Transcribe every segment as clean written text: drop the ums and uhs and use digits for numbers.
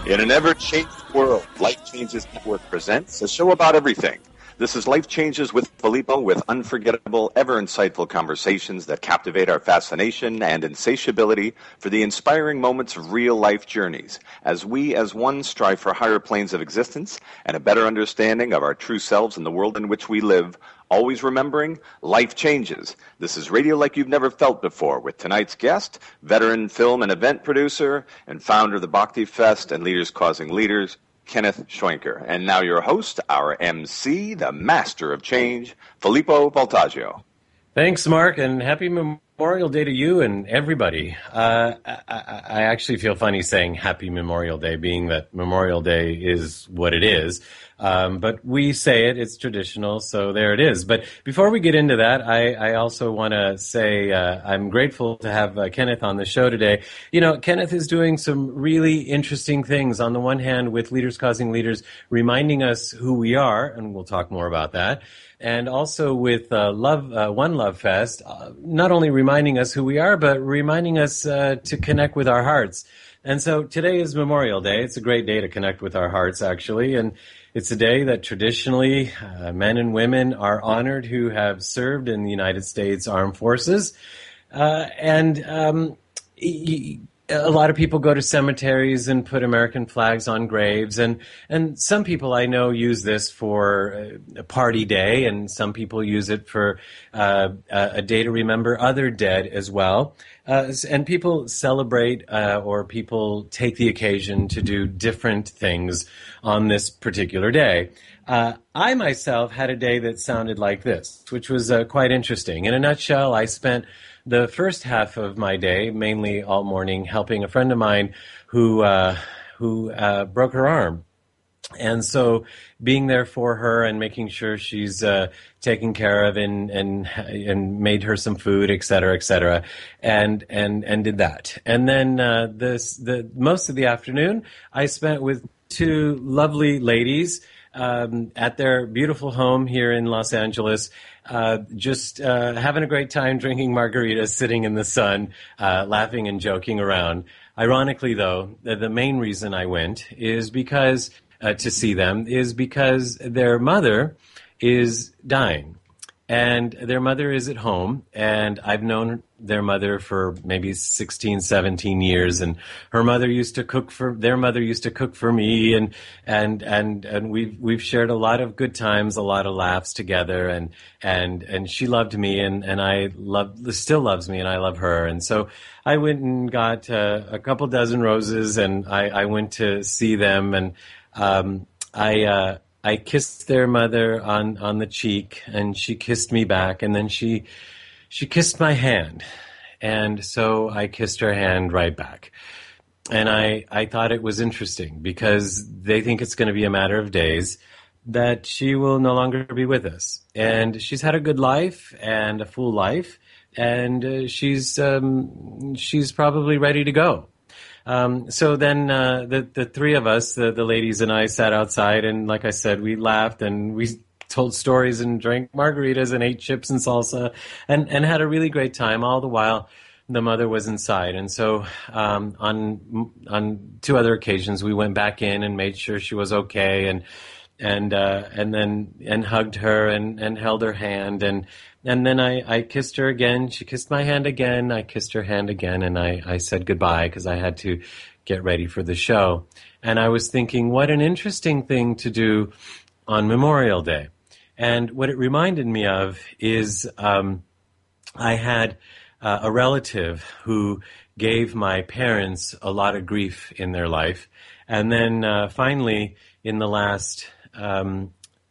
In an ever-changing world, Life Changes Network presents a show about everything. This is Life Changes with Filippo, with unforgettable, ever-insightful conversations that captivate our fascination and insatiability for the inspiring moments of real-life journeys, as we as one strive for higher planes of existence and a better understanding of our true selves in the world in which we live, always remembering life changes. This is radio like you've never felt before, with tonight's guest, veteran film and event producer and founder of the Bhakti Fest and Leaders Causing Leaders, Kenneth Ychwenker. And now your host, our MC, the master of change, Filippo Voltaggio. Thanks, Mark, and happy Memorial Day to you and everybody. I actually feel funny saying Happy Memorial Day, being that Memorial Day is what it is. But we say it, it's traditional, so there it is. But before we get into that, I also want to say I'm grateful to have Kenneth on the show today. You know, Kenneth is doing some really interesting things. On the one hand, with Leaders Causing Leaders, reminding us who we are, and we'll talk more about that. And also with One Love Fest, not only reminding us who we are, but reminding us to connect with our hearts. And so today is Memorial Day. It's a great day to connect with our hearts, actually. And it's a day that traditionally men and women are honored who have served in the United States Armed Forces. A lot of people go to cemeteries and put American flags on graves, and some people I know use this for a party day, and some people use it for a day to remember other dead as well. And people celebrate or people take the occasion to do different things on this particular day. I myself had a day that sounded like this, which was quite interesting. In a nutshell, I spent the first half of my day, mainly all morning, helping a friend of mine who broke her arm. And so being there for her and making sure she's taken care of and made her some food, et cetera, and did that. And then the most of the afternoon I spent with two lovely ladies at their beautiful home here in Los Angeles, just having a great time drinking margaritas, sitting in the sun, laughing and joking around. Ironically, though, the main reason I went is because to see them is because their mother is dying. And their mother is at home, and I've known their mother for maybe 16, 17 years, and their mother used to cook for me, and we've shared a lot of good times, a lot of laughs together, and she loved me, and still loves me, and I love her. And so I went and got a couple dozen roses, and I went to see them, and I kissed their mother on the cheek, and she kissed me back, and then she kissed my hand. And so I kissed her hand right back. And I thought it was interesting because they think it's going to be a matter of days that she will no longer be with us. And she's had a good life and a full life, and she's probably ready to go. So then the three of us, the ladies and I, sat outside, and like I said, we laughed and we told stories and drank margaritas and ate chips and salsa and had a really great time, all the while the mother was inside. And so on two other occasions we went back in and made sure she was okay, and then hugged her and held her hand, and then I kissed her again. She kissed my hand again. I kissed her hand again, and I said goodbye because I had to get ready for the show. And I was thinking, what an interesting thing to do on Memorial Day. And what it reminded me of is I had a relative who gave my parents a lot of grief in their life. And then finally, in the last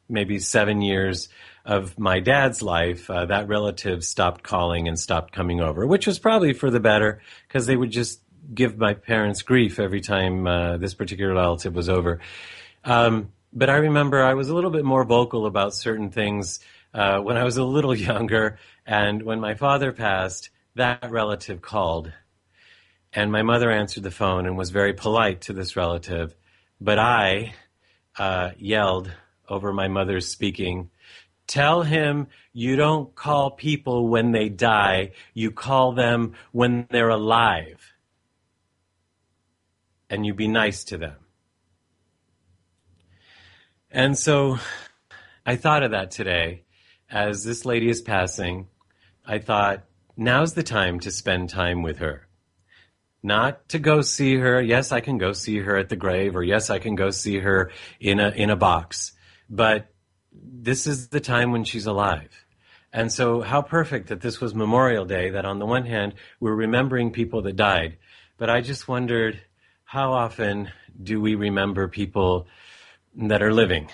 maybe 7 years of my dad's life, that relative stopped calling and stopped coming over, which was probably for the better because they would just give my parents grief every time this particular relative was over. But I remember I was a little bit more vocal about certain things when I was a little younger, and when my father passed, that relative called, and my mother answered the phone and was very polite to this relative, but I yelled over my mother's speaking, "Tell him you don't call people when they die, you call them when they're alive. And you be nice to them." And so I thought of that today. As this lady is passing, I thought, now's the time to spend time with her. Not to go see her. Yes, I can go see her at the grave, or yes, I can go see her in a box. But this is the time when she's alive. And so how perfect that this was Memorial Day, that on the one hand, we're remembering people that died. But I just wondered, how often do we remember people that are living?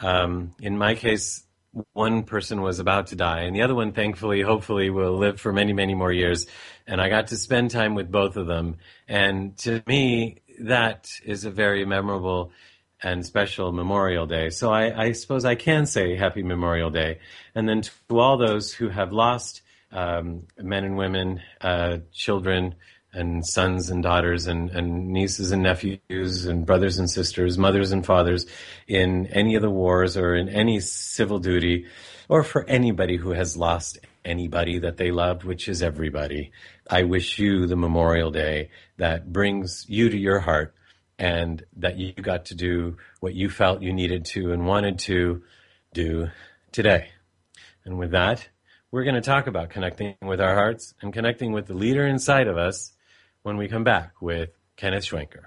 In my case, one person was about to die, and the other one, thankfully, hopefully, will live for many, many more years. And I got to spend time with both of them. And to me, that is a very memorable and special Memorial Day. So I suppose I can say Happy Memorial Day. And then to all those who have lost men and women, children, and sons and daughters and nieces and nephews and brothers and sisters, mothers and fathers in any of the wars or in any civil duty, or for anybody who has lost anybody that they loved, which is everybody. I wish you the Memorial Day that brings you to your heart, and that you got to do what you felt you needed to and wanted to do today. And with that, we're going to talk about connecting with our hearts and connecting with the leader inside of us when we come back with Kenneth Ychwenker.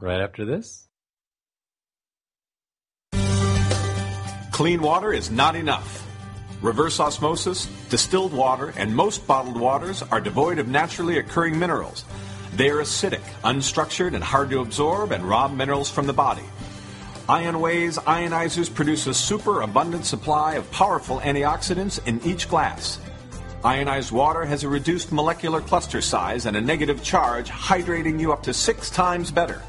Right after this. Clean water is not enough. Reverse osmosis, distilled water, and most bottled waters are devoid of naturally occurring minerals. They are acidic, unstructured, and hard to absorb and rob minerals from the body. IonWay's ionizers produce a superabundant supply of powerful antioxidants in each glass. Ionized water has a reduced molecular cluster size and a negative charge, hydrating you up to 6 times better.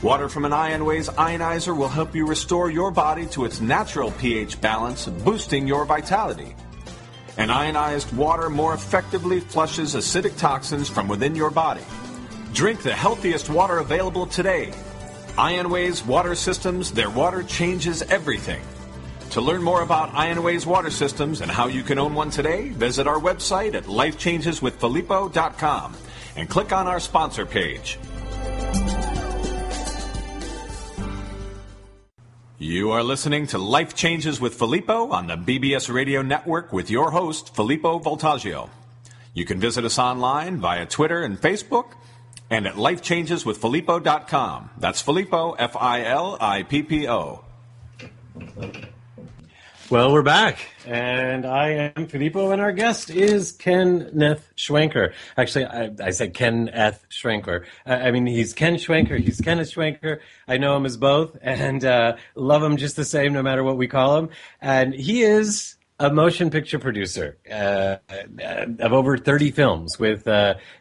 Water from an IonWay's ionizer will help you restore your body to its natural pH balance, boosting your vitality. And ionized water more effectively flushes acidic toxins from within your body. Drink the healthiest water available today. IonWay's water systems, their water changes everything. To learn more about IonWay's water systems and how you can own one today, visit our website at lifechangeswithfilippo.com and click on our sponsor page. You are listening to Life Changes with Filippo on the BBS Radio Network with your host, Filippo Voltaggio. You can visit us online via Twitter and Facebook and at lifechangeswithfilippo.com. That's Filippo, Filippo. Well, we're back, and I am Filippo, and our guest is Kenneth Ychwenker. Actually, I said Kenneth Ychwenker. I mean, he's Ken Ychwenker, he's Kenneth Ychwenker. I know him as both, and love him just the same, no matter what we call him. And he is a motion picture producer of over 30 films with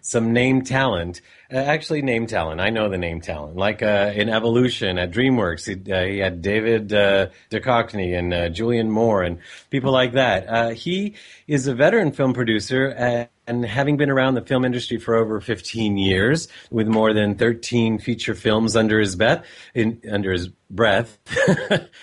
some name talent. Actually, name talent. I know the name talent. Like in Evolution at DreamWorks, he had David Duchovney and Juliann Moore and people like that. He is a veteran film producer and having been around the film industry for over 15 years, with more than 13 feature films under his breath,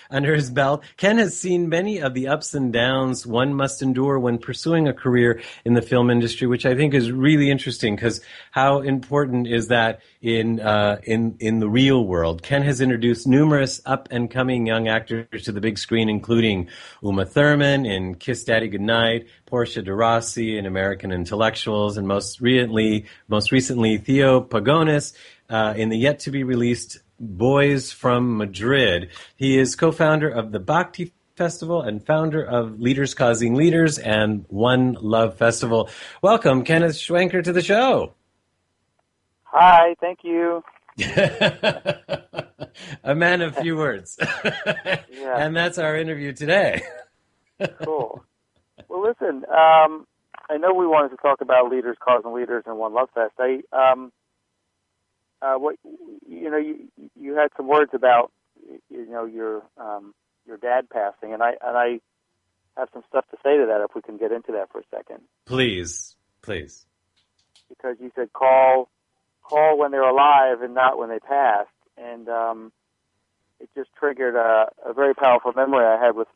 under his belt, Ken has seen many of the ups and downs one must endure when pursuing a career in the film industry, which I think is really interesting, because how important is that in the real world? Ken has introduced numerous up and coming young actors to the big screen, including Uma Thurman in Kiss Daddy Goodnight, Portia de Rossi in American Intellectuals, and most recently Theo Pagonis in the yet to be released Boys from Madrid. He is co-founder of the Bhakti Festival and founder of Leaders Causing Leaders and One Love Festival. Welcome, Kenneth Ychwenker, to the show. Hi, thank you. A man of few words. Yeah. And that's our interview today. Cool. Well, listen, I know we wanted to talk about Leaders Causing Leaders and One Love Fest. You had some words about your dad passing, and I have some stuff to say to that if we can get into that for a second. Please. Because you said call when they're alive and not when they passed, and it just triggered a very powerful memory I had with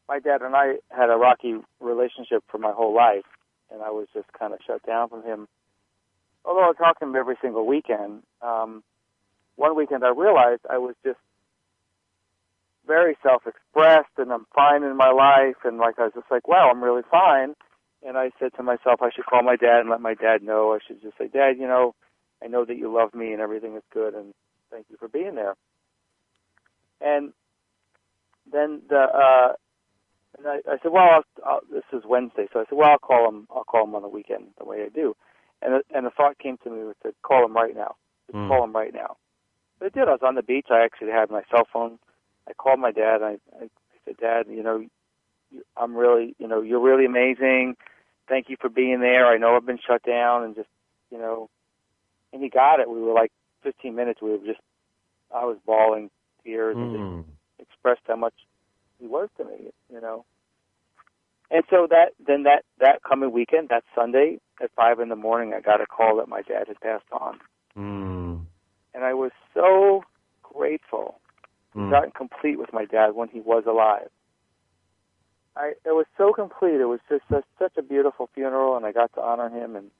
my dad. And I had a rocky relationship for my whole life, and I was just kind of shut down from him. Although I talked to him every single weekend, one weekend I realized I was just very self-expressed, and I'm fine in my life, and I was just like, wow, I'm really fine. And I said to myself, I should call my dad and let my dad know. I should just say, Dad, I know that you love me and everything is good, and thank you for being there. And then I said, well, this is Wednesday, so I said, well, I'll call him on the weekend the way I do. And a thought came to me to call him right now. Just call him right now. But I did. I was on the beach. I actually had my cell phone. I called my dad. I said, Dad, I'm really, you're really amazing. Thank you for being there. I know I've been shut down, and just, and he got it. We were 15 minutes. I was bawling tears and just expressed how much he was to me, And so that coming weekend, that Sunday at 5 a.m, I got a call that my dad had passed on. And I was so grateful to gotten complete with my dad when he was alive. It was so complete. It was just such a beautiful funeral, and I got to honor him, and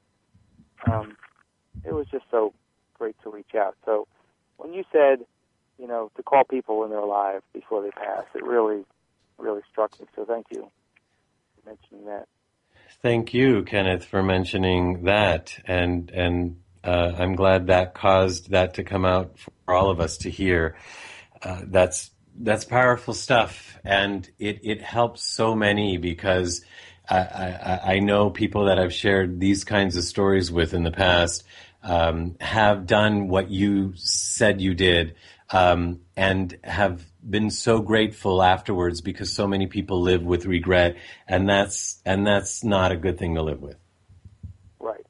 it was just so great to reach out. So when you said, to call people when they're alive before they pass, it really, really struck me. So thank you for mentioning that. Thank you, Kenneth, for mentioning that, and I'm glad that caused that to come out for all of us to hear. That's powerful stuff, and it helps so many, because I know people that I've shared these kinds of stories with in the past have done what you said you did, and have been so grateful afterwards, because so many people live with regret, and that's not a good thing to live with. Right.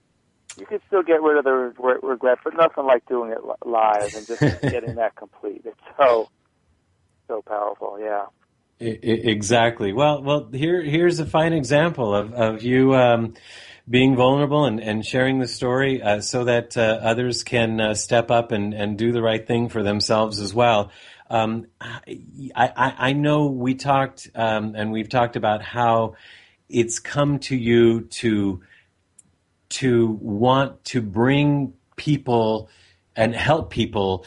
You can still get rid of the regret, but nothing like doing it live and just getting that complete. It's so powerful, yeah. Exactly. Well, here's a fine example of you being vulnerable and sharing the story so that others can step up and do the right thing for themselves as well. I know we talked and we've talked about how it's come to you to want to bring people and help people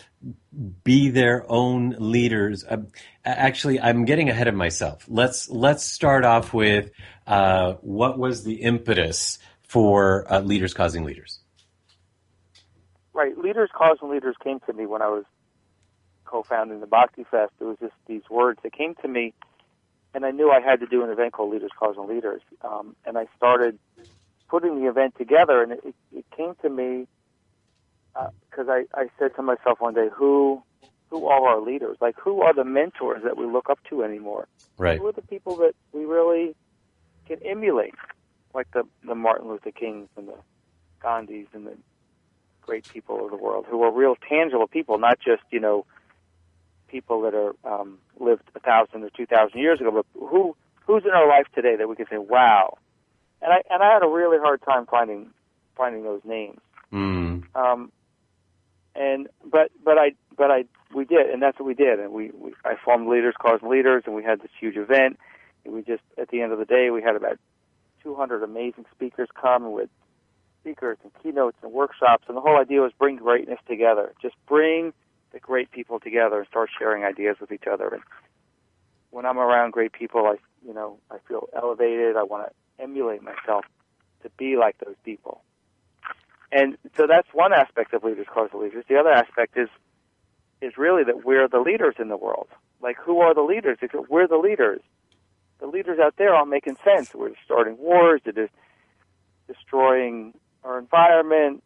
be their own leaders. Actually, I'm getting ahead of myself. Let's start off with what was the impetus for Leaders Causing Leaders? Right. Leaders Causing Leaders came to me when I was co-founding the Bhakti Fest. It was just these words that came to me, and I knew I had to do an event called Leaders Causing Leaders. And I started putting the event together, and it came to me because I said to myself one day, who are our leaders? Who are the mentors that we look up to anymore? Right. Who are the people that we really can emulate, like the Martin Luther Kings and the Gandhis and the great people of the world, who are real tangible people, not just, people that are lived 1,000 or 2,000 years ago, but who's in our life today that we can say, wow. And I had a really hard time finding those names. But we did, and that's what we did. And I formed Leaders Causing Leaders, and we had this huge event. And we just, at the end of the day, we had about 200 amazing speakers come with speakers and keynotes and workshops. And the whole idea was bring greatness together. Just bring the great people together and start sharing ideas with each other. And when I'm around great people, I feel elevated. I want to emulate myself to be like those people. And so that's one aspect of Leaders Causing Leaders. The other aspect is really that we're the leaders in the world. Who are the leaders? Because we're the leaders. The leaders out there aren't making sense. We're starting wars. They're destroying our environment,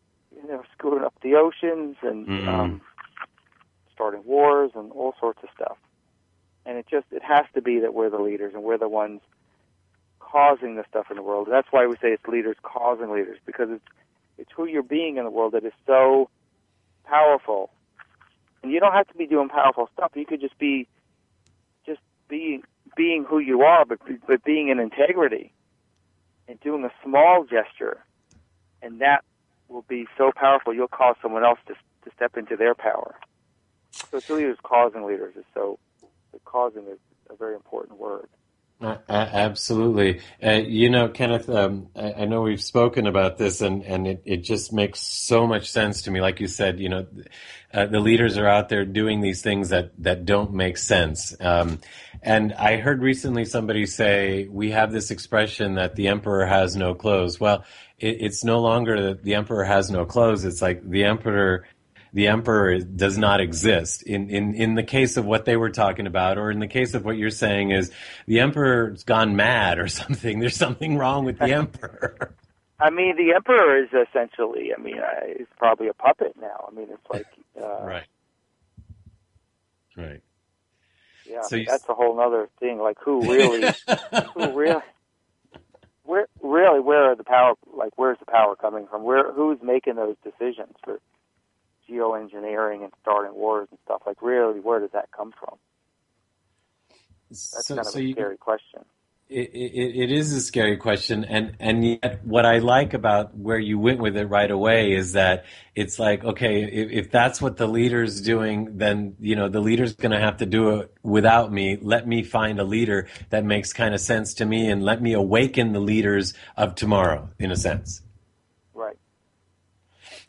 screwing up the oceans, and starting wars and all sorts of stuff. And it has to be that we're the leaders, and we're the ones causing the stuff in the world. And that's why we say it's Leaders Causing Leaders, because it's who you're being in the world that is so powerful. And you don't have to be doing powerful stuff. You could just be being who you are, but being in integrity and doing a small gesture, and that will be so powerful. You'll cause someone else to step into their power. So it's leaders causing leaders is so. The causing is a very important word. Absolutely. Kenneth, I know we've spoken about this, and it just makes so much sense to me. Like you said, the leaders are out there doing these things that don't make sense. And I heard recently somebody say, we have this expression that the emperor has no clothes. Well, it's no longer that the emperor has no clothes. It's like the emperor does not exist. In the case of what they were talking about, or in the case of what you're saying, is the emperor's gone mad or something. There's something wrong with the emperor. I mean, the emperor is essentially, he's probably a puppet now. I mean, it's like... Right. Yeah, so that's a whole other thing. Like, where are the power, like, where's the power coming from? Who's making those decisions for geoengineering and starting wars and stuff? Like, really, where does that come from? That's kind of a scary question. It is a scary question, and yet what I like about where you went with it right away is that it's like, okay, if that's what the leader's doing, then the leader's going to have to do it without me. Let me find a leader that makes kind of sense to me, and let me awaken the leaders of tomorrow, in a sense. Right.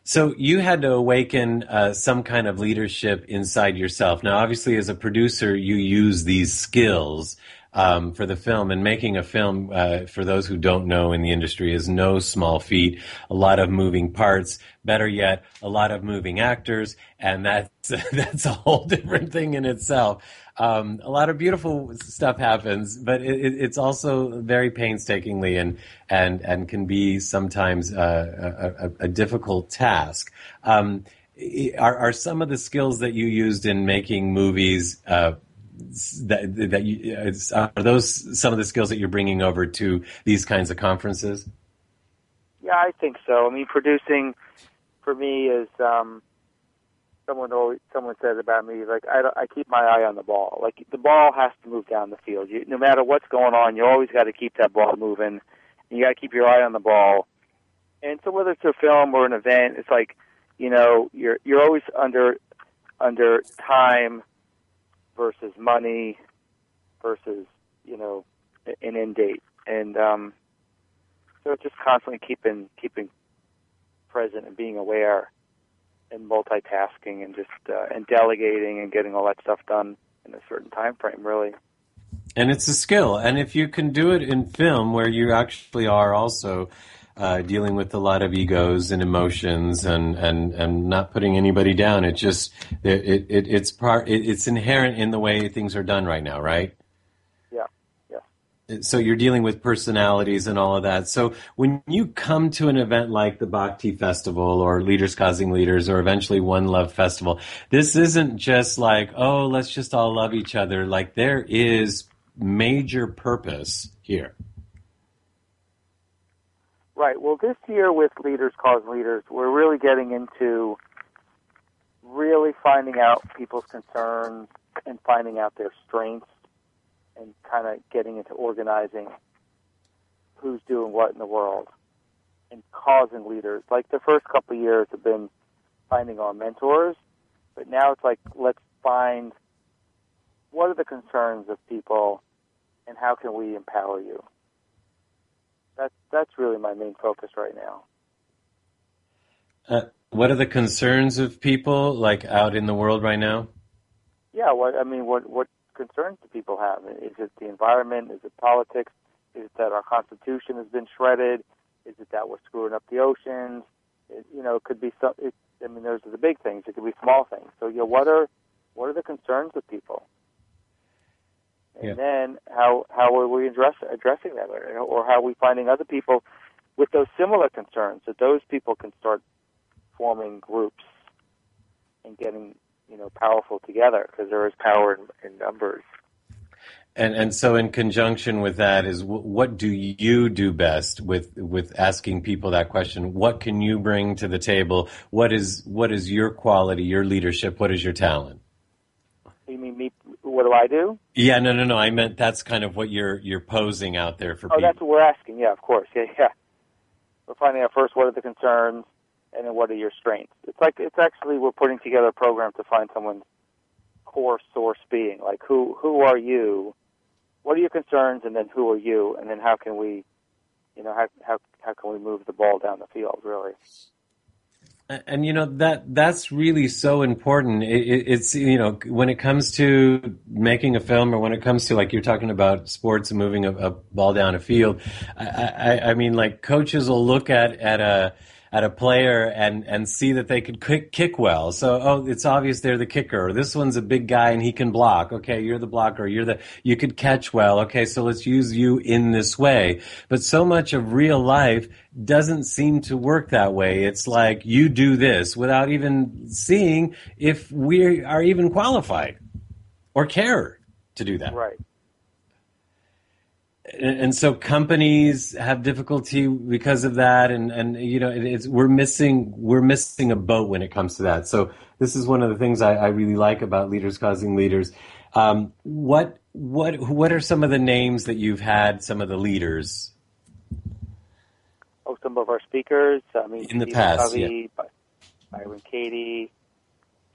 So you had to awaken some kind of leadership inside yourself. Now, obviously, as a producer, you use these skills for the film. And making a film, for those who don't know in the industry, is no small feat. A lot of moving parts. Better yet, a lot of moving actors, and that's a whole different thing in itself. A lot of beautiful stuff happens, but it's also very painstakingly and can be sometimes a difficult task. Are some of the skills that you used in making movies are those some of the skills that you're bringing over to these kinds of conferences? Yeah, I think so. I mean, producing for me is someone said about me, like, I keep my eye on the ball. Like, the ball has to move down the field. No matter what's going on, you always got to keep that ball moving. And you got to keep your eye on the ball. And so whether it's a film or an event, it's like, you're always under time versus money versus, an end date. And so it's just constantly keeping present and being aware and multitasking and just and delegating and getting all that stuff done in a certain time frame, really. And it's a skill. And if you can do it in film, where you actually are also dealing with a lot of egos and emotions and not putting anybody down, it's inherent in the way things are done right now, right? So you're dealing with personalities and all of that. So when you come to an event like the Bhakti Festival or Leaders Causing Leaders or eventually One Love Festival, this isn't just like, oh, let's just all love each other. Like, there is major purpose here. Right. Well, this year with Leaders Causing Leaders, we're really getting into really finding out people's concerns and finding out their strengths, and kind of getting into organizing who's doing what in the world and causing leaders. Like, the first couple of years have been finding our mentors, but now it's like, let's find what are the concerns of people and how can we empower you. That's really my main focus right now. What are the concerns of people, like, out in the world right now? Yeah, what concerns do people have? Is it the environment? Is it politics? Is it that our Constitution has been shredded? Is it that we're screwing up the oceans? It could be some. Those are the big things. It could be small things. So, what are the concerns of people? And then how are we addressing that, or how are we finding other people with those similar concerns, so those people can start forming groups and getting powerful together, because there is power in numbers. And so in conjunction with that is, what do you do best with asking people that question? What can you bring to the table? What is your quality, your leadership? What is your talent? You mean me? What do I do? Yeah, no. I meant that's kind of what you're posing out there for people. Oh, that's what we're asking. Yeah, of course. Yeah. We're finding out first what are the concerns, and then what are your strengths. It's actually we're putting together a program to find someone's core source being. Like, who are you? What are your concerns? And then who are you? And then how can we, how can we move the ball down the field, really? And that's really so important. It's when it comes to making a film, or when it comes to, like, you're talking about sports and moving a ball down a field. I mean, like, coaches will look at a player and see that they could kick well. So, it's obvious they're the kicker. Or this one's a big guy and he can block. Okay, you're the blocker. You could catch well. Okay, so let's use you in this way. But so much of real life doesn't seem to work that way. It's like, you do this without even seeing if we are even qualified or care to do that. Right. And so companies have difficulty because of that, and we're missing a boat when it comes to that. So this is one of the things I really like about Leaders Causing Leaders. What are some of the names that you've had, some of the leaders? Oh, some of our speakers. I mean, in the Stephen past, Covey, Byron Katie,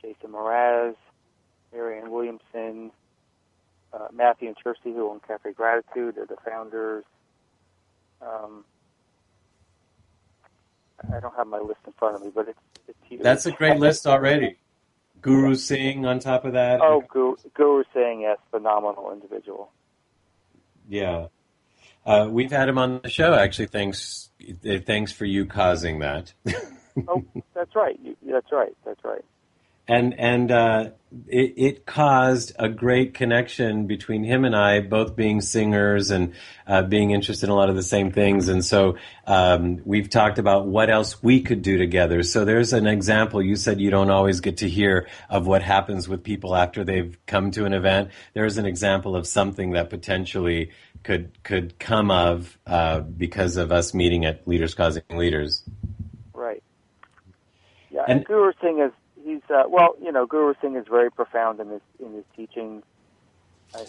Jason Mraz, Marianne Williamson. Matthew and Chersey, who own Cafe Gratitude, are the founders. I don't have my list in front of me, but it's huge. That's a great list already. Guru Singh on top of that. Oh, Guru Singh, yes, phenomenal individual. Yeah. We've had him on the show, actually. Thanks for you causing that. Oh, that's right. That's right. And it caused a great connection between him and I, both being singers and being interested in a lot of the same things. And so we've talked about what else we could do together. So there's an example. You said you don't always get to hear of what happens with people after they've come to an event. There's an example of something that potentially could come of because of us meeting at Leaders Causing Leaders. Right. Yeah, and Guru Singh is... Guru Singh is very profound in his teachings.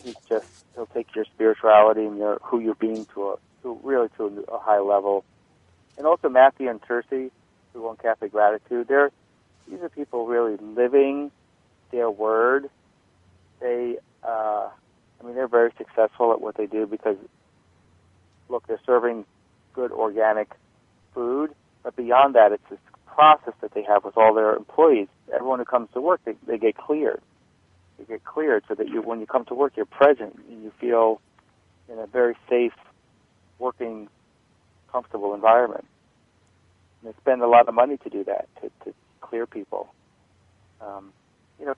He'll take your spirituality and who you're being to a high level. And also Matthew and Chersey, who own Cafe Gratitude, these are people really living their word. They're very successful at what they do because, look, they're serving good organic food, but beyond that, it's this process that they have with all their employees. Everyone who comes to work, they get cleared. They get cleared so that when you come to work, you're present and you feel in a very safe, working, comfortable environment. And they spend a lot of money to do that, to clear people.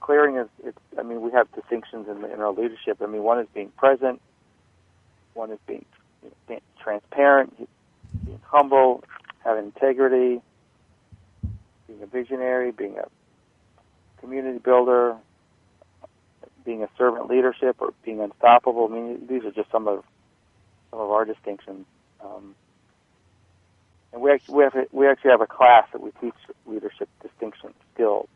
Clearing we have distinctions in our leadership. I mean, one is being present, one is being transparent, being humble, having integrity, being a visionary, being a community builder, being a servant leadership, or being unstoppable. I mean, these are just some of our distinctions. And we actually have a class that we teach leadership distinction skills.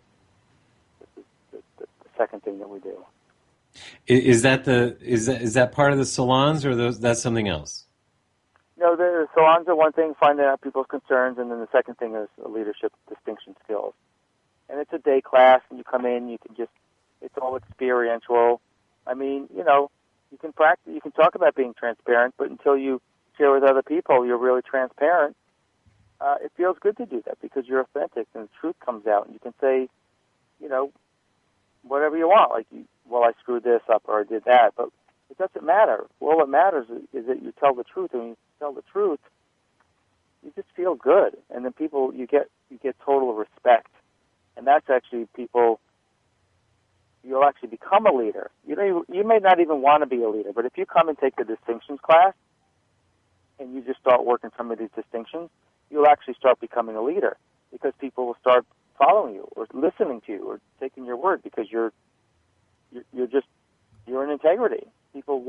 This is the second thing that we do. Is that part of the salons, or that's something else? No, the salons are one thing, finding out people's concerns, and then the second thing is leadership distinction skills. And it's a day class, and you come in, it's all experiential. I mean, you can practice, you can talk about being transparent, but until you share with other people you're really transparent, it feels good to do that because you're authentic and the truth comes out, and you can say, whatever you want, like, I screwed this up or I did that, but it doesn't matter. All that matters is that you tell the truth, and when you tell the truth, you just feel good, and then you get total respect, and that's actually people. You'll actually become a leader. You may not even want to be a leader, but if you come and take the distinctions class, and you just start working some of these distinctions, you'll actually start becoming a leader because people will start following you or listening to you or taking your word because you're in integrity. People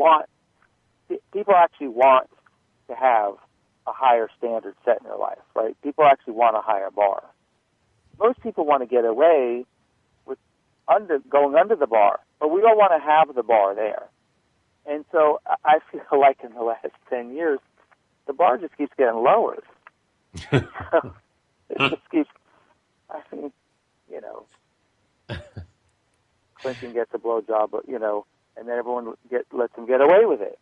actually want to have a higher standard set in their life, right? People actually want a higher bar. Most people want to get away with going under the bar, but we don't want to have the bar there. And so I feel like in the last 10 years, the bar just keeps getting lowered. It just keeps, Clinton gets a blowjob, and then everyone lets him get away with it.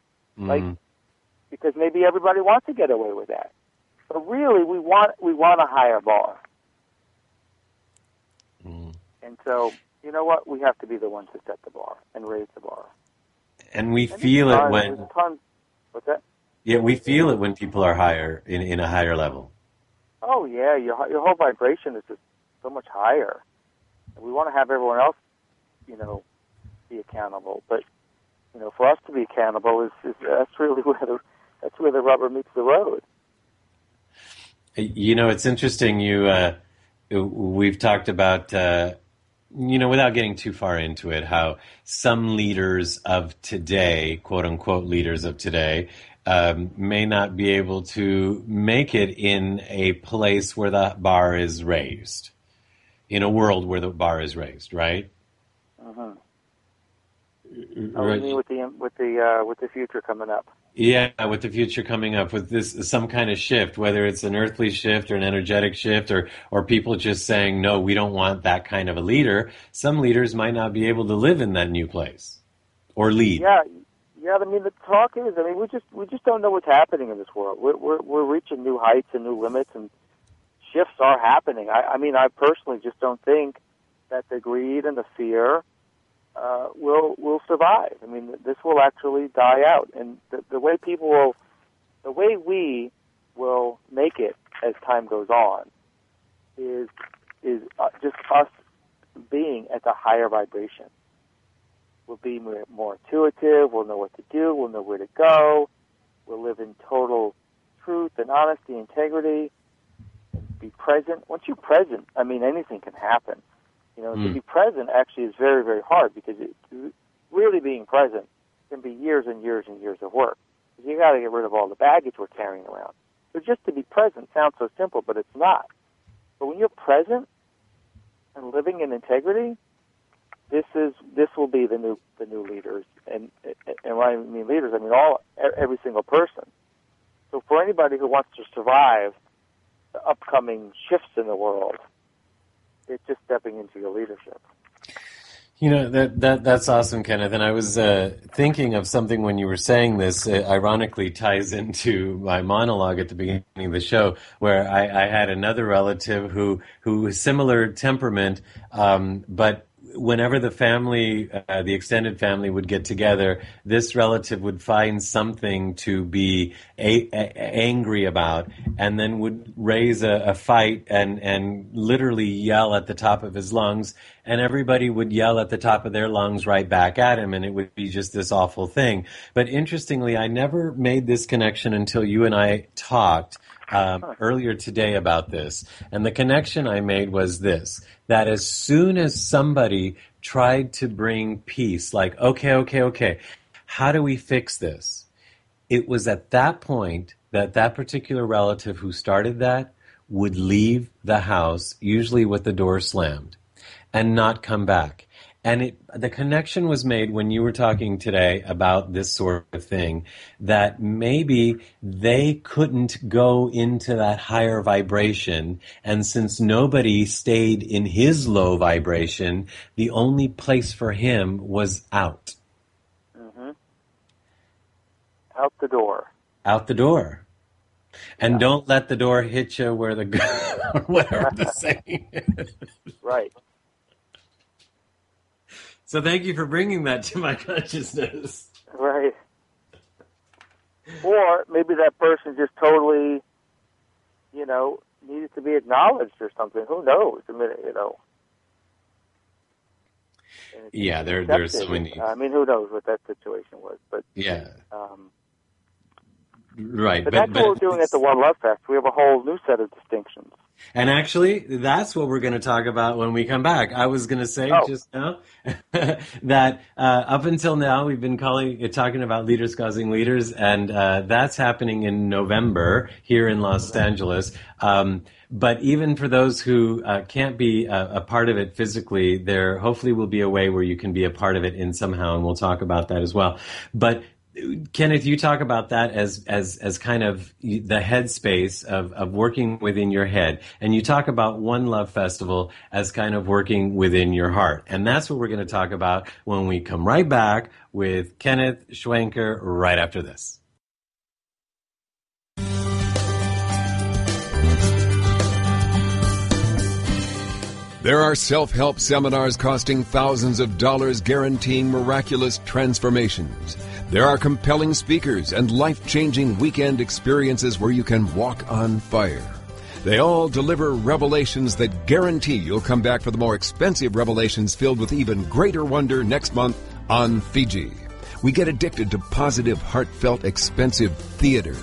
Because maybe everybody wants to get away with that. But really, we want a higher bar. And so, you know what? We have to be the ones to set the bar and raise the bar. And we feel it when... What's that? Yeah, we feel it when people are higher, in a higher level. Oh, yeah. Your whole vibration is just so much higher. And we want to have everyone else, be accountable. But, for us to be accountable that's really where the rubber meets the road. It's interesting. We've talked about, without getting too far into it, how some leaders of today, quote unquote leaders of today, may not be able to make it in a place where the bar is raised, in a world where the bar is raised, right? Uh-huh. Right. You mean with the future coming up? Yeah, with the future coming up, with some kind of shift, whether it's an earthly shift or an energetic shift, or people just saying, no, we don't want that kind of a leader. Some leaders might not be able to live in that new place or lead. Yeah. I mean, the talk is, we just don't know what's happening in this world. We're reaching new heights and new limits, and shifts are happening. I personally just don't think that the greed and the fear will survive. This will actually die out, and the way we will make it as time goes on is just us being at the higher vibration. We'll be more intuitive. We'll know what to do. We'll know where to go. We'll live in total truth and honesty, integrity, and be present. Once you're present, anything can happen. To be present actually is very, very hard, because really being present can be years and years and years of work. You got to get rid of all the baggage we're carrying around. So just to be present sounds so simple, but it's not. But when you're present and living in integrity, this will be the new leaders, and when I mean leaders, every single person. So for anybody who wants to survive the upcoming shifts in the world, it's just stepping into your leadership. That's awesome, Kenneth. And I was thinking of something when you were saying this. Ironically, ties into my monologue at the beginning of the show, where I had another relative who was similar temperament, but whenever the family, the extended family, would get together, this relative would find something to be angry about, and then would raise a fight and literally yell at the top of his lungs, and everybody would yell at the top of their lungs right back at him, and it would be just this awful thing. But interestingly, I never made this connection until you and I talked earlier today about this. And the connection I made was this, that as soon as somebody tried to bring peace, like, okay, how do we fix this? It was at that point that particular relative who started that would leave the house, usually with the door slammed, and not come back. And the connection was made when you were talking today about this sort of thing, that maybe they couldn't go into that higher vibration, and since nobody stayed in his low vibration, the only place for him was out. Mm-hmm. Out the door. Out the door. And don't let the door hit you where or whatever the saying is. Right. So thank you for bringing that to my consciousness. Right. Or maybe that person just totally, needed to be acknowledged or something. Who knows? Yeah, there's so many. Who knows what that situation was? But yeah. Right. But that's what we're doing at the One Love Fest. We have a whole new set of distinctions. And actually, that's what we're going to talk about when we come back. I was going to say just now that up until now, we've been talking about leaders causing leaders, and that's happening in November here in Los Angeles. But even for those who can't be a part of it physically, there hopefully will be a way where you can be a part of it in somehow, and we'll talk about that as well. But Kenneth, you talk about that as kind of the headspace of working within your head. And you talk about One Love Festival as kind of working within your heart. And that's what we're going to talk about when we come right back with Kenneth Ychwenker right after this. There are self-help seminars costing thousands of dollars guaranteeing miraculous transformations. There are compelling speakers and life-changing weekend experiences where you can walk on fire. They all deliver revelations that guarantee you'll come back for the more expensive revelations filled with even greater wonder next month on Fiji. We get addicted to positive, heartfelt, expensive theater.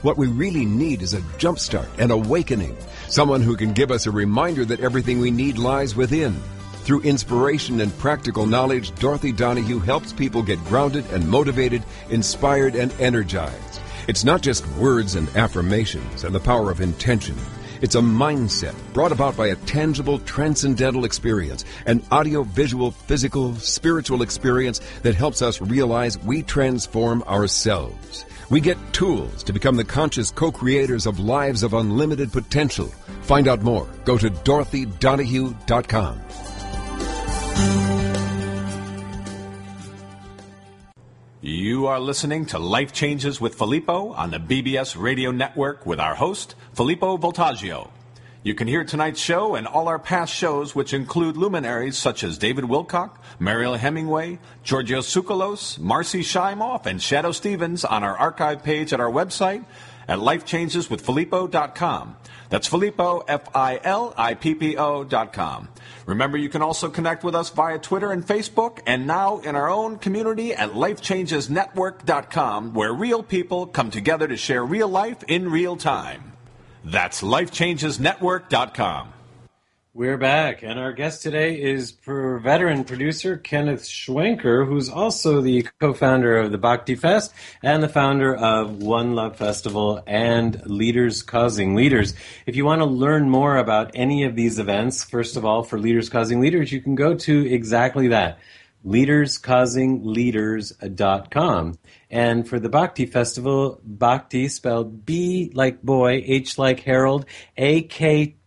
What we really need is a jumpstart, an awakening, someone who can give us a reminder that everything we need lies within. Through inspiration and practical knowledge, Dorothy Donahue helps people get grounded and motivated, inspired and energized. It's not just words and affirmations and the power of intention. It's a mindset brought about by a tangible, transcendental experience, an audio-visual, physical, spiritual experience that helps us realize we transform ourselves. We get tools to become the conscious co-creators of lives of unlimited potential. Find out more. Go to DorothyDonahue.com. You are listening to Life Changes with Filippo on the BBS Radio Network with our host, Filippo Voltaggio. You can hear tonight's show and all our past shows, which include luminaries such as David Wilcock, Mariel Hemingway, Giorgio Tsoukalos, Marcy Shimoff, and Shadow Stevens on our archive page at our website at lifechangeswithfilippo.com. That's Filippo, Filippo.com. Remember, you can also connect with us via Twitter and Facebook, and now in our own community at lifechangesnetwork.com, where real people come together to share real life in real time. That's lifechangesnetwork.com. We're back, and our guest today is veteran producer Kenneth Ychwenker, who's also the co-founder of the Bhakti Fest and the founder of One Love Festival and Leaders Causing Leaders. If you want to learn more about any of these events, first of all, for Leaders Causing Leaders, you can go to exactly that, leaderscausingleaders.com. And for the Bhakti Festival, Bhakti spelled B like boy, H like Harold, AKTIFEST.com.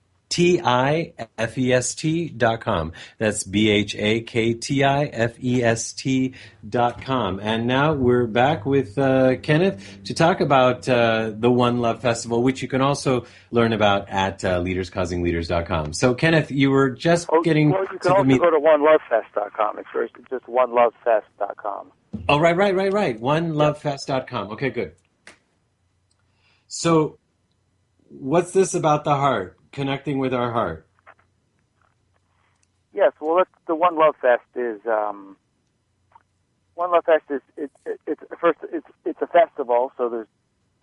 That's BHAKTIFEST.com. And now we're back with Kenneth to talk about the One Love Festival, which you can also learn about at leaderscausingleaders.com. So, Kenneth, you were just getting you can also go to onelovefest.com. It's just onelovefest.com. Oh, right. Onelovefest.com. Okay, good. So, what's this about the heart? Connecting with our heart. Yes, well, the One Love Fest is it's a festival, so there's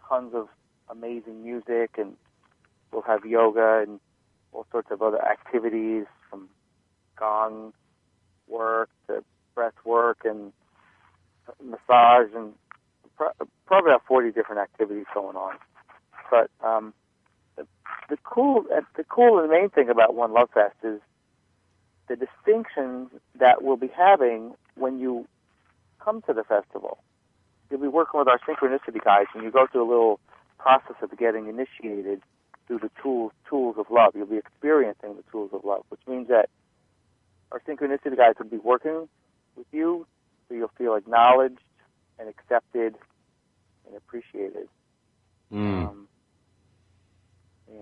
tons of amazing music, and we'll have yoga and all sorts of other activities, from gong work to breath work and massage, and probably about 40 different activities going on. But the cool and the main thing about One Love Fest is the distinctions that we'll be having when you come to the festival. You'll be working with our synchronicity guides, and you go through a little process of getting initiated through the tools of love. You'll be experiencing the tools of love, which means that our synchronicity guides will be working with you, so you'll feel acknowledged and accepted and appreciated.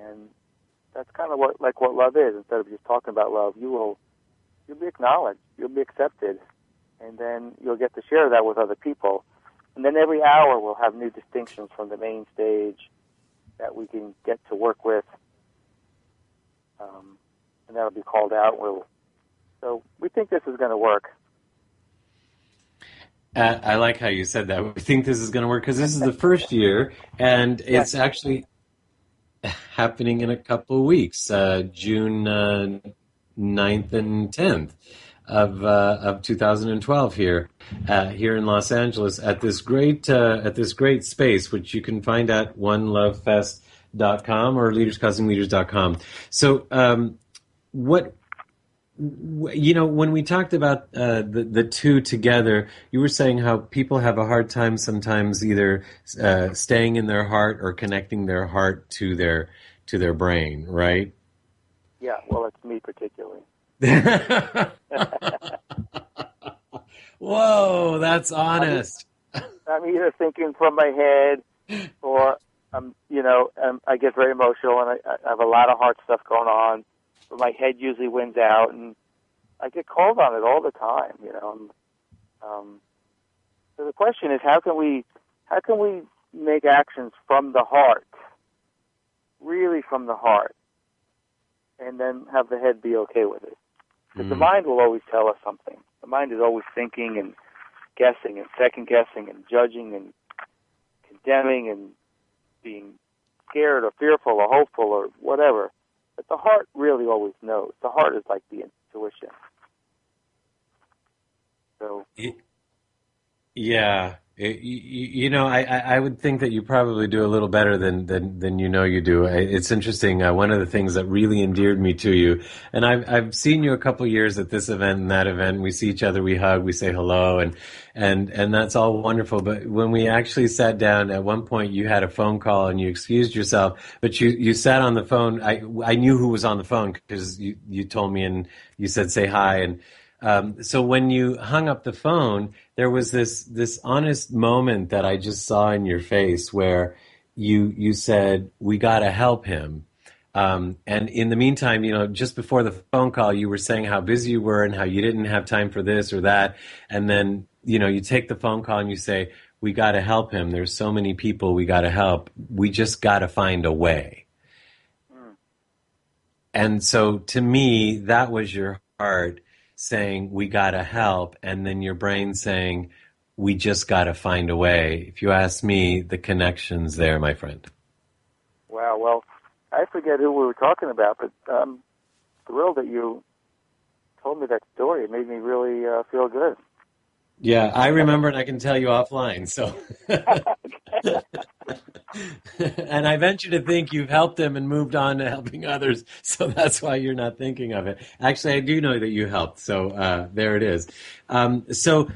And that's kind of what love is. Instead of just talking about love, you'll be acknowledged, you'll be accepted, and then you'll get to share that with other people. And then every hour we'll have new distinctions from the main stage that we can get to work with, and that'll be called out. So we think this is going to work. I like how you said that. We think this is going to work because this is the first year, and it's actually happening in a couple of weeks, June 9th and 10th of 2012 here in Los Angeles at this great space, which you can find at onelovefest.com or leaderscausingleaders.com. So what When we talked about the two together, you were saying how people have a hard time sometimes either staying in their heart or connecting their heart to their brain, right? Yeah, well, it's me particularly. Whoa, that's honest. I'm either thinking from my head, or I get very emotional, and I have a lot of heart stuff going on. But my head usually wins out, and I get called on it all the time. So the question is, how can we make actions from the heart, really from the heart, and then have the head be okay with it? Because the mind will always tell us something. The mind is always thinking and guessing and second-guessing and judging and condemning and being scared or fearful or hopeful or whatever. But the heart really always knows. The heart is like the intuition. So, yeah. I would think that you probably do a little better than you do. It's interesting. One of the things that really endeared me to you, and I've seen you a couple of years at this event and that event. We see each other, we hug, we say hello, and that's all wonderful. But when we actually sat down, at one point you had a phone call and you excused yourself, but you sat on the phone. I knew who was on the phone because you told me, and you said say hi. And so when you hung up the phone, there was this honest moment that I just saw in your face where you said, we got to help him. And in the meantime, just before the phone call, you were saying how busy you were and how you didn't have time for this or that. And then, you take the phone call and you say, we got to help him. There's so many people we got to help. We just got to find a way. And so to me, that was your heart saying, we got to help, and then your brain saying, we just got to find a way. If you ask me, the connection's there, my friend. Wow, well, I forget who we were talking about, but I'm thrilled that you told me that story. It made me really feel good. Yeah, I remember, and I can tell you offline, so. And I venture to think you've helped him and moved on to helping others, so that's why you're not thinking of it. Actually, I do know that you helped, so there it is. So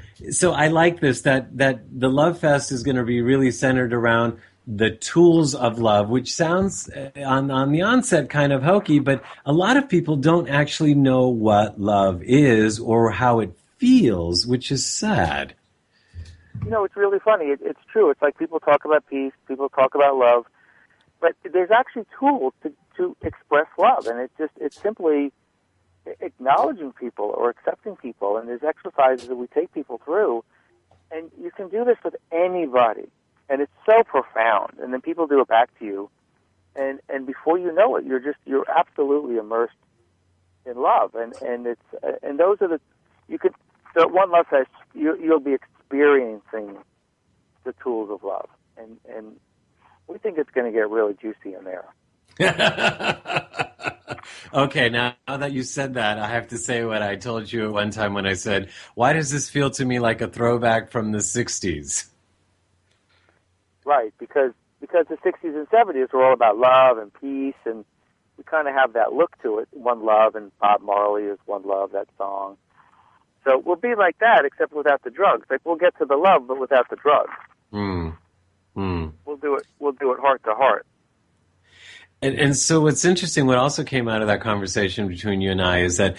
I like this, that the Love Fest is going to be really centered around the tools of love, which sounds on the onset kind of hokey, but a lot of people don't actually know what love is or how it feels, which is sad. It's really funny. It's true. It's like people talk about peace, people talk about love, but there's actually tools to express love, and it's simply acknowledging people or accepting people, and there's exercises that we take people through, and you can do this with anybody, and it's so profound, and then people do it back to you, and before you know it, you're absolutely immersed in love, and those are the one love says you'll be experiencing the tools of love, and we think it's going to get really juicy in there. Okay, now that you said that, I have to say what I told you at one time when I said, why does this feel to me like a throwback from the 60s? Right, because the 60s and 70s were all about love and peace, and we kind of have that look to it. One Love, and Bob Marley is One Love, that song. So we'll be like that, except without the drugs. Like, we'll get to the love, but without the drugs. We'll do it heart to heart. And so what's interesting, what also came out of that conversation between you and I is that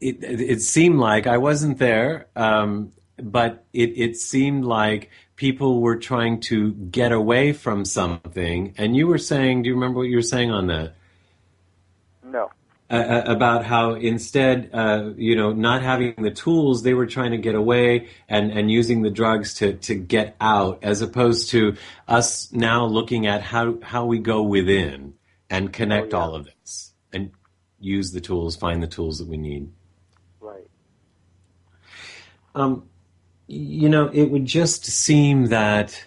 it seemed like, I wasn't there, but it seemed like people were trying to get away from something. And you were saying, do you remember what you were saying on that? No. About how instead, not having the tools, they were trying to get away and using the drugs to get out, as opposed to us now looking at how we go within and connect all of this and use the tools, find the tools that we need. Right. It would just seem that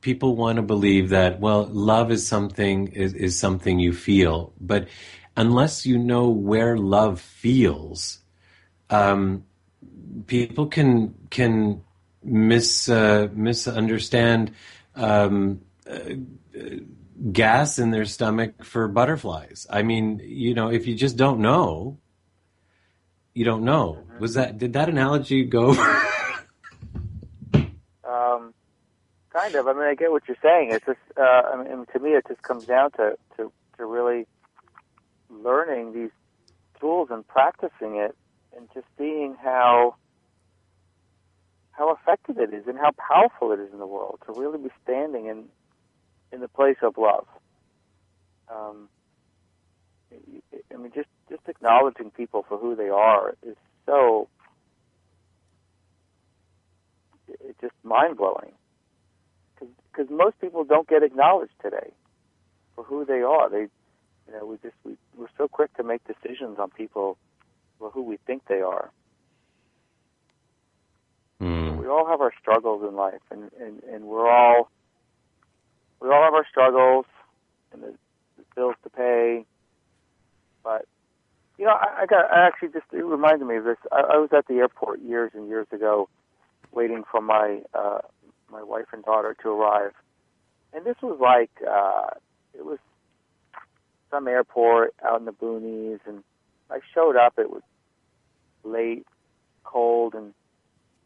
people want to believe that, well, love is something you feel, but unless you know where love feels, people can misunderstand gas in their stomach for butterflies. I mean, if you just don't know, you don't know. Did that analogy go? Kind of. I mean, I get what you're saying. It's just, to me, it just comes down to really learning these tools and practicing it, and just seeing how effective it is and how powerful it is in the world, to really be standing in the place of love. I mean, just acknowledging people for who they are is so, it's just mind-blowing. Because most people don't get acknowledged today for who they are. We're so quick to make decisions on people for who we think they are. We all have our struggles in life, and we all have our struggles, and the bills to pay. But it reminded me of this. I was at the airport years and years ago, waiting for my wife and daughter to arrive, and this was like it was some airport out in the boonies, and I showed up. It was late, cold, and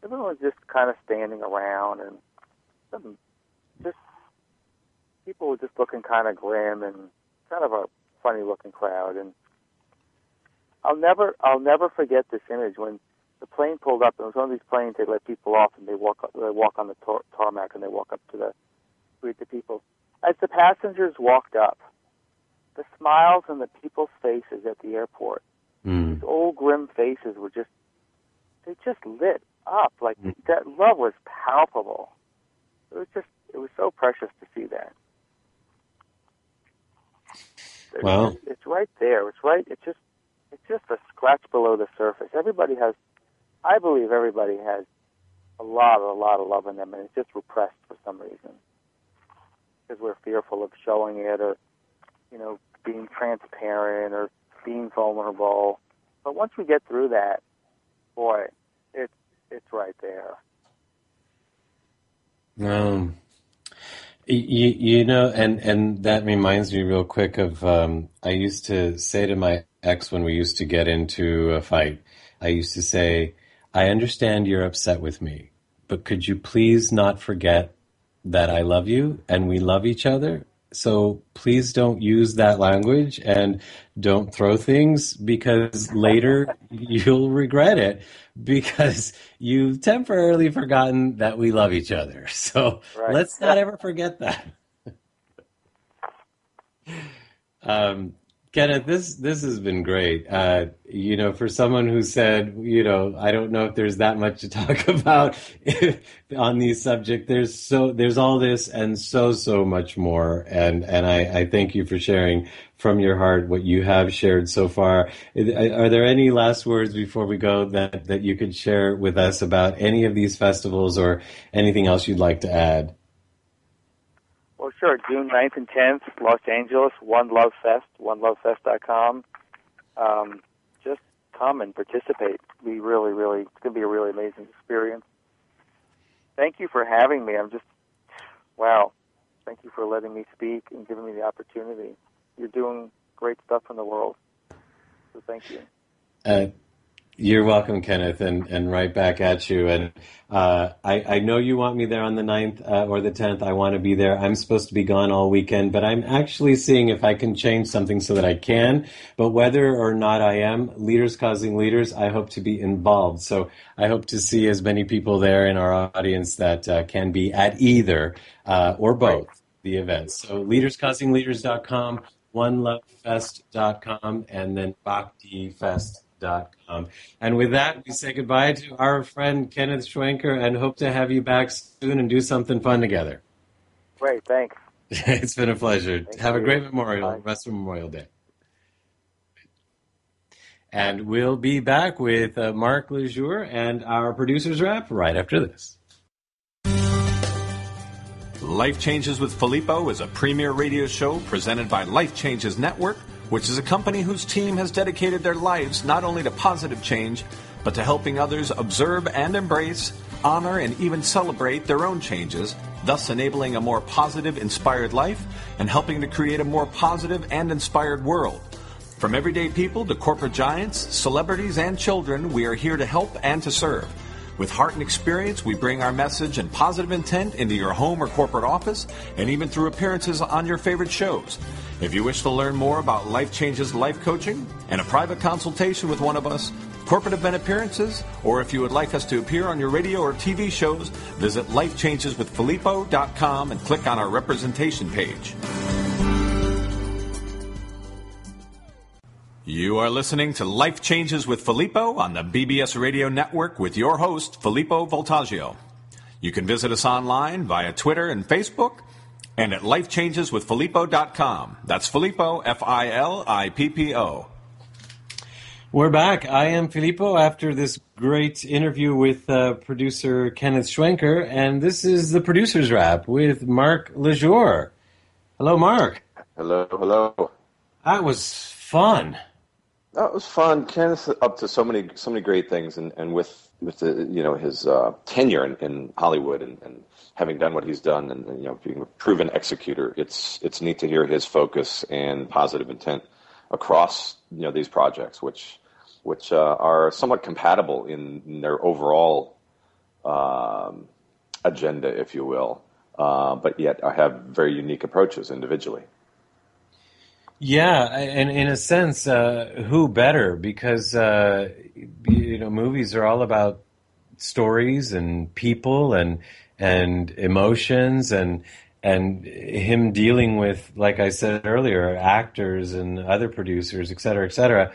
everyone was just kind of standing around, and people were just looking kind of grim and kind of a funny-looking crowd. And I'll never forget this image when the plane pulled up. It was one of these planes, they let people off, and they walk on the tarmac, and they walk up to greet the people. As the passengers walked up, the smiles on the people's faces at the airport, these old grim faces they just lit up. Like, that love was palpable. It was so precious to see that. Well, it's right there. It's just a scratch below the surface. I believe everybody has a lot of love in them, and it's just repressed for some reason, because we're fearful of showing it, or being transparent, or being vulnerable. But once we get through that, boy, it's right there. And that reminds me real quick of, I used to say to my ex when we used to get into a fight, I used to say, I understand you're upset with me, but could you please not forget that I love you and we love each other? So please don't use that language and don't throw things, because later you'll regret it, because you've temporarily forgotten that we love each other. So Let's not ever forget that. Kenneth, this has been great. For someone who said, I don't know if there's that much to talk about on these subjects. There's all this and so much more. And I thank you for sharing from your heart what you have shared so far. Are there any last words before we go that you could share with us about any of these festivals, or anything else you'd like to add? Well, sure. June 9th and 10th, Los Angeles, One Love Fest, onelovefest.com. Just come and participate. It's going to be a really amazing experience. Thank you for having me. Wow. Thank you for letting me speak and giving me the opportunity. You're doing great stuff in the world. So thank you. You're welcome, Kenneth, and right back at you. And I know you want me there on the 9th or the 10th. I want to be there. I'm supposed to be gone all weekend, but I'm actually seeing if I can change something so that I can. But whether or not I am, Leaders Causing Leaders, I hope to be involved. So I hope to see as many people there in our audience that can be at either or both the events. So leaderscausingleaders.com, onelovefest.com, and then bhaktifest.com. And with that, we say goodbye to our friend Kenneth Ychwenker, and hope to have you back soon and do something fun together. Great, thanks. It's been a pleasure. Have a great rest of Memorial Day. And we'll be back with Mark Lejour and our producer's wrap right after this. Life Changes with Filippo is a premier radio show presented by Life Changes Network, which is a company whose team has dedicated their lives not only to positive change, but to helping others observe and embrace, honor, and even celebrate their own changes, thus enabling a more positive, inspired life and helping to create a more positive and inspired world. From everyday people to corporate giants, celebrities, and children, we are here to help and to serve. With heart and experience, we bring our message and positive intent into your home or corporate office, and even through appearances on your favorite shows. If you wish to learn more about Life Changes Life Coaching and a private consultation with one of us, corporate event appearances, or if you would like us to appear on your radio or TV shows, visit lifechangeswithfilippo.com and click on our representation page. You are listening to Life Changes with Filippo on the BBS Radio Network with your host, Filippo Voltaggio. You can visit us online via Twitter and Facebook and at lifechangeswithfilippo.com. That's Filippo, Filippo. We're back. I am Filippo after this great interview with producer Kenneth Ychwenker, and this is the Producer's Wrap with Mark Lejour. Hello, Mark. Hello. That was fun. That was fun. Kenneth's up to so many great things, and with the, his tenure in Hollywood and having done what he's done, and being a proven executor, it's neat to hear his focus and positive intent across these projects, which are somewhat compatible in their overall agenda, if you will, but yet have very unique approaches individually. Yeah, and in a sense, who better? Because movies are all about stories and people and emotions and him dealing with, like I said earlier, actors and other producers, et cetera, et cetera.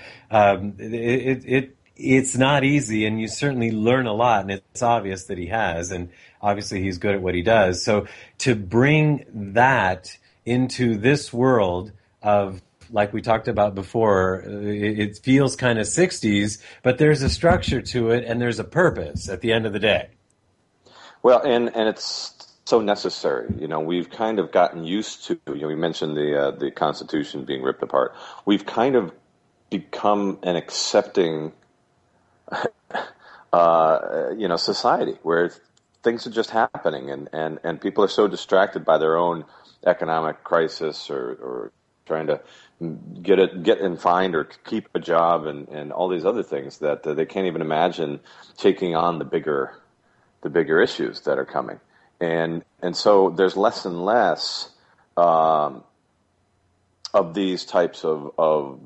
It's not easy, and you certainly learn a lot, and it's obvious that he has, and obviously he's good at what he does. So to bring that into this world of, like we talked about before, it feels kind of 60s, but there's a structure to it, and there's a purpose at the end of the day. Well, and it's so necessary. We've kind of gotten used to, we mentioned the Constitution being ripped apart. We've kind of become an accepting, society where things are just happening, and people are so distracted by their own economic crisis or trying to get and find or keep a job and all these other things that they can't even imagine taking on the bigger issues that are coming. And so there's less and less of these types of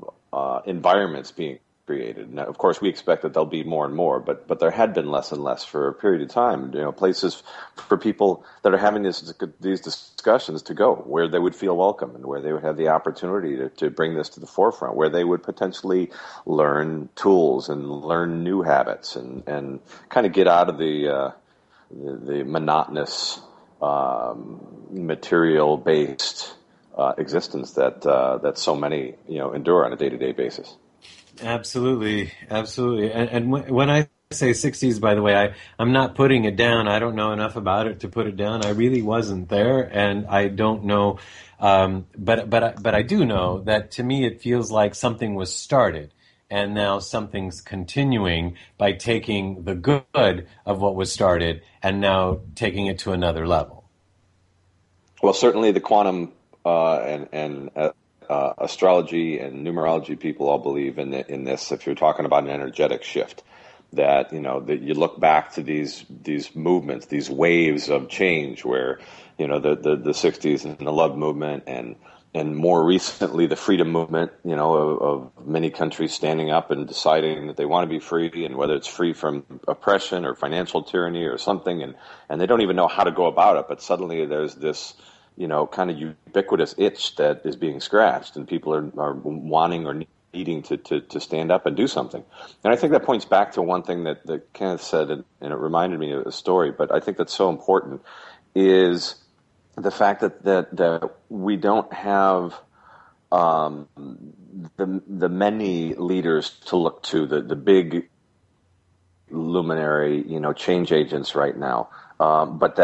environments being created. Now, of course, we expect that there'll be more and more, but there had been less and less for a period of time. Places for people that are having these discussions to go, where they would feel welcome and where they would have the opportunity to bring this to the forefront, where they would potentially learn tools and learn new habits and kind of get out of the monotonous material-based existence that so many endure on a day-to-day basis. Absolutely. And when I say 60s, by the way, I'm not putting it down. I don't know enough about it to put it down. I really wasn't there, and I don't know. But I do know that to me it feels like something was started, and now something's continuing by taking the good of what was started and now taking it to another level. Well, certainly the quantum and astrology and numerology people all believe in this. If you're talking about an energetic shift, that that you look back to these movements, these waves of change, where the 60s and the love movement and more recently the freedom movement, of many countries standing up and deciding that they want to be free, and whether it's free from oppression or financial tyranny or something, and they don't even know how to go about it, but suddenly there's this kind of ubiquitous itch that is being scratched, and people are wanting or needing to stand up and do something. And I think that points back to one thing that Kenneth said, and it reminded me of a story, but I think that's so important, is the fact that we don't have the many leaders to look to, the big luminary, change agents right now, but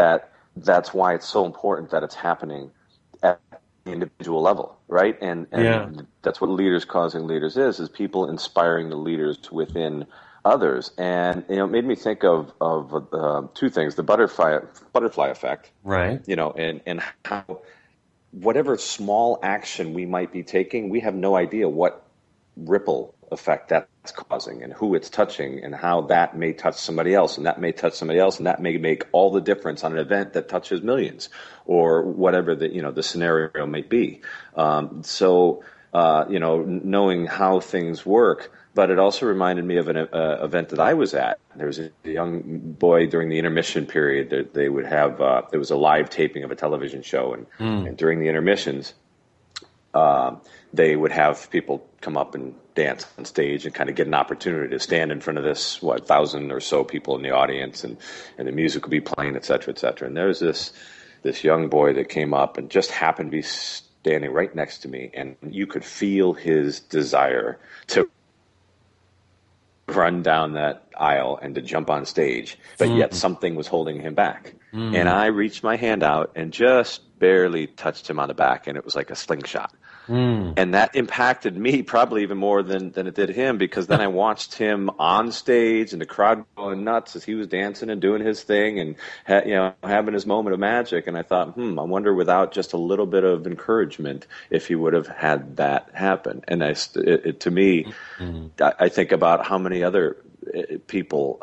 that's why it's so important that it's happening at the individual level, right? And that's what leaders causing leaders is people inspiring the leaders within others. And it made me think of two things: the butterfly effect, right? And how whatever small action we might be taking, we have no idea what ripple effect that's causing and who it's touching and how that may touch somebody else and that may touch somebody else and that may make all the difference on an event that touches millions or whatever the scenario may be. Knowing how things work. But it also reminded me of an event that I was at. There was a young boy during the intermission period that they would have. There was a live taping of a television show, and during the intermissions, they would have people come up and dance on stage and kind of get an opportunity to stand in front of this 1,000 or so people in the audience, and the music would be playing, et cetera, et cetera. And there was this young boy that came up and just happened to be standing right next to me, and you could feel his desire to run down that aisle and to jump on stage, but yet something was holding him back. And I reached my hand out and just barely touched him on the back, and it was like a slingshot. And that impacted me probably even more than it did him, because then I watched him on stage and the crowd going nuts as he was dancing and doing his thing and having his moment of magic. And I thought, I wonder without just a little bit of encouragement if he would have had that happen. And to me, I think about how many other people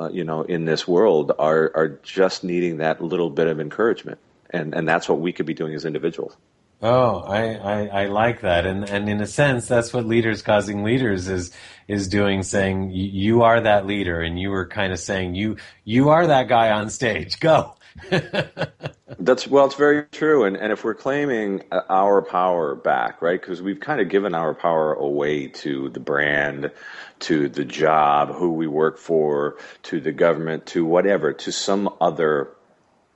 in this world are just needing that little bit of encouragement, and that's what we could be doing as individuals. Oh, I like that, and in a sense, that's what Leaders Causing Leaders is doing, saying you are that leader, and you were kind of saying you are that guy on stage. Go. It's very true, and if we're claiming our power back, right? Because we've kind of given our power away to the brand, to the job, who we work for, to the government, to whatever, to some other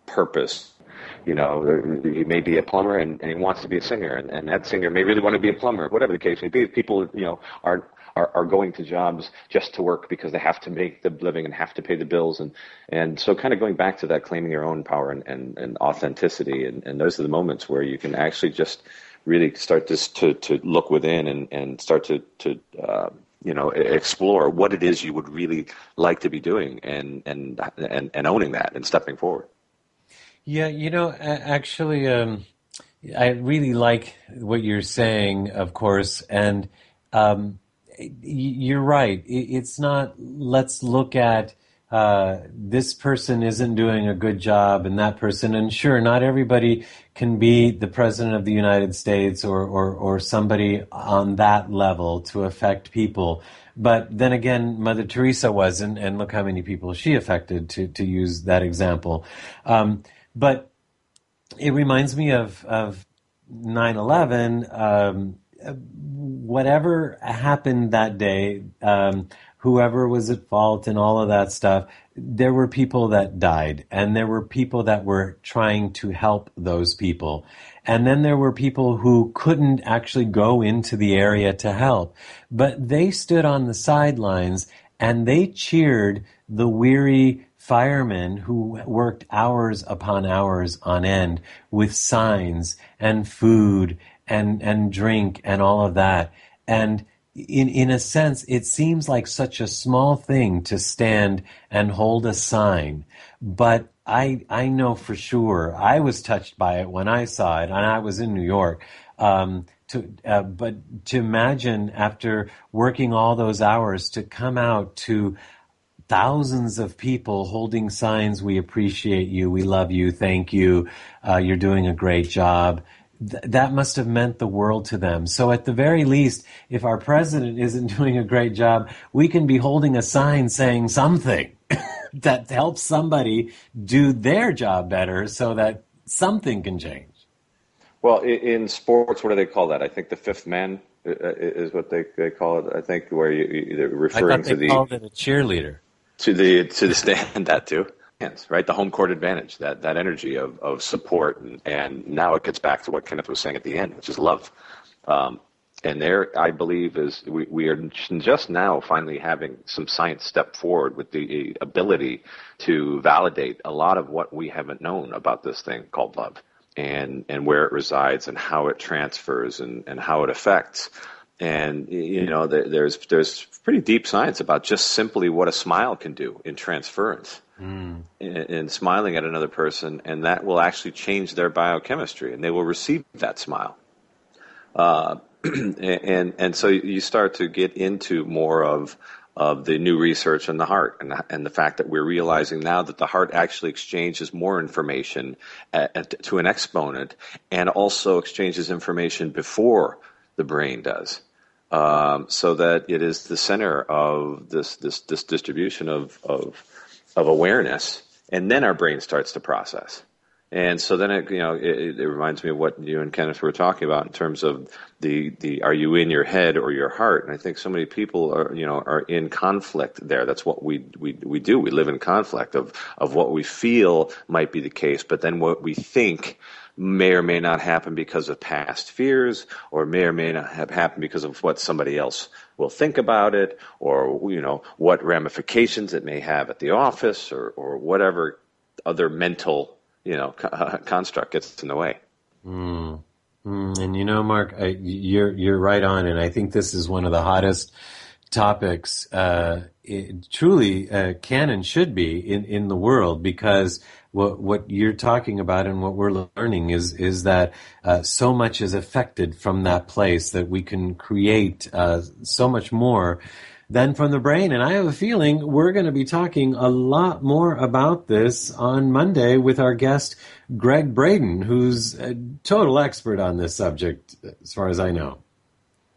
purpose. He may be a plumber and he wants to be a singer, and that singer may really want to be a plumber, whatever the case may be. People, are going to jobs just to work because they have to make the living and have to pay the bills. And so kind of going back to that, claiming your own power and authenticity. And those are the moments where you can actually just really start to look within and start to explore what it is you would really like to be doing and owning that and stepping forward. Yeah, actually, I really like what you're saying, of course, and you're right. It's not, let's look at this person isn't doing a good job and that person, and sure, not everybody can be the President of the United States or somebody on that level to affect people. But then again, Mother Teresa was, and look how many people she affected, to use that example. But it reminds me of 9/11. Whatever happened that day, whoever was at fault and all of that stuff, there were people that died, and there were people that were trying to help those people. And then there were people who couldn't actually go into the area to help, but they stood on the sidelines and they cheered the weary firemen who worked hours upon hours on end with signs and food and drink and all of that. And in a sense, it seems like such a small thing to stand and hold a sign. But I know for sure, I was touched by it when I saw it, and I was in New York. But to imagine, after working all those hours, to come out to thousands of people holding signs, we appreciate you, we love you, thank you, you're doing a great job. That must have meant the world to them. So at the very least, if our president isn't doing a great job, we can be holding a sign saying something that helps somebody do their job better so that something can change. Well, in sports, what do they call that? I think the fifth man is what they call it. I think where you're referring to the... I thought they called it a cheerleader. To the stand, that too. Right, the home court advantage, that energy of support, and now it gets back to what Kenneth was saying at the end, which is love. And there, I believe, is we are just now finally having some science step forward with the ability to validate a lot of what we haven't known about this thing called love, and where it resides and how it transfers and how it affects. And there's pretty deep science about just simply what a smile can do in transference, in smiling at another person, and that will actually change their biochemistry, and they will receive that smile. and so you start to get into more of the new research on the heart, and the fact that we're realizing now that the heart actually exchanges more information to an exponent, and also exchanges information before the brain does, so that it is the center of this distribution of awareness, and then our brain starts to process. And so then it reminds me of what you and Kenneth were talking about in terms of the are you in your head or your heart? And I think so many people are in conflict there. That's what we do. We live in conflict of what we feel might be the case, but then what we think may or may not happen because of past fears, or may not have happened because of what somebody else will think about it, or what ramifications it may have at the office, or whatever other mental construct gets in the way. And Mark, you're right on, and I think this is one of the hottest topics. It truly can and should be in the world, because what you're talking about and what we're learning is that so much is affected from that place, that we can create so much more than from the brain. And I have a feeling we're going to be talking a lot more about this on Monday with our guest, Greg Braden, who's a total expert on this subject, as far as I know.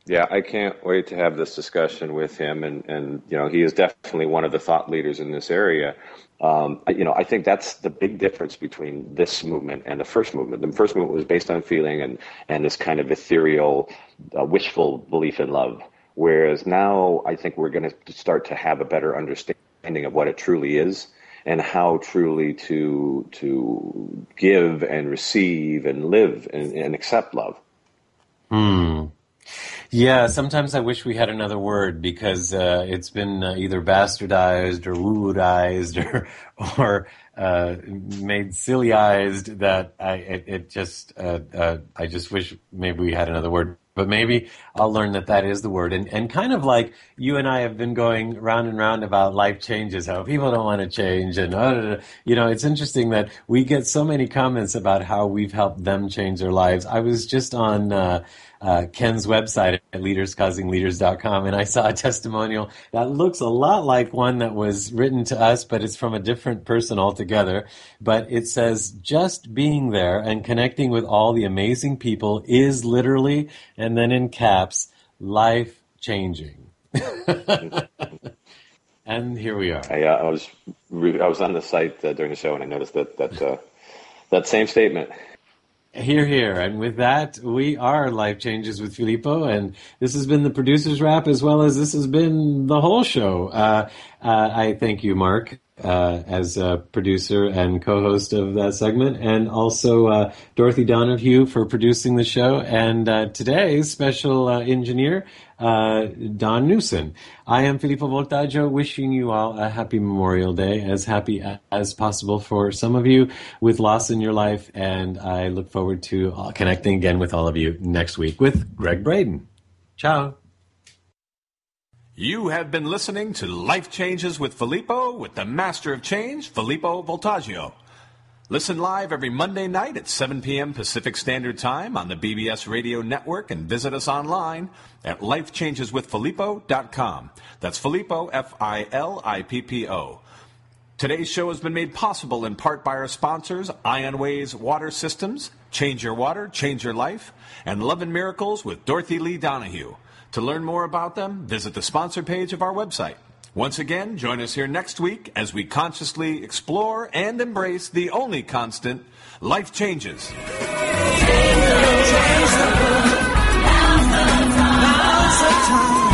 Yeah, I can't wait to have this discussion with him. And he is definitely one of the thought leaders in this area. I think that's the big difference between this movement and the first movement. The first movement was based on feeling and this kind of ethereal, wishful belief in love. Whereas now I think we're going to start to have a better understanding of what it truly is, and how truly to give and receive and live and accept love. Yeah, sometimes I wish we had another word, because it's been either bastardized or woo-woodized or made silly-ized, that I just wish maybe we had another word. But maybe I'll learn that is the word. And kind of like you and I have been going round and round about life changes, how people don't want to change. And, it's interesting that we get so many comments about how we've helped them change their lives. I was just on Ken's website at leaderscausingleaders.com, and I saw a testimonial that looks a lot like one that was written to us, but it's from a different person altogether. But it says, just being there and connecting with all the amazing people is literally, and then in caps, life-changing. And here we are. I was on the site during the show, and I noticed that same statement. Hear, hear. And with that, we are Life Changes with Filippo, and this has been the producer's wrap, as well as this has been the whole show. I thank you, Mark, as a producer and co-host of that segment, and also Dorothy Donahue for producing the show, and today's special engineer, Don Newson. I am Filippo Voltaggio, wishing you all a happy Memorial Day, as happy as possible for some of you with loss in your life, and I look forward to connecting again with all of you next week with Greg Braden. Ciao. You have been listening to Life Changes with Filippo, with the Master of Change, Filippo Voltaggio. Listen live every Monday night at 7 p.m. Pacific Standard Time on the BBS Radio Network, and visit us online at lifechangeswithfilippo.com. That's Filippo, Filippo. Today's show has been made possible in part by our sponsors, Ionways Water Systems, Change Your Water, Change Your Life, and Love and Miracles with Dorothy Lee Donahue. To learn more about them, visit the sponsor page of our website. Once again, join us here next week as we consciously explore and embrace the only constant, life changes. Now's the time.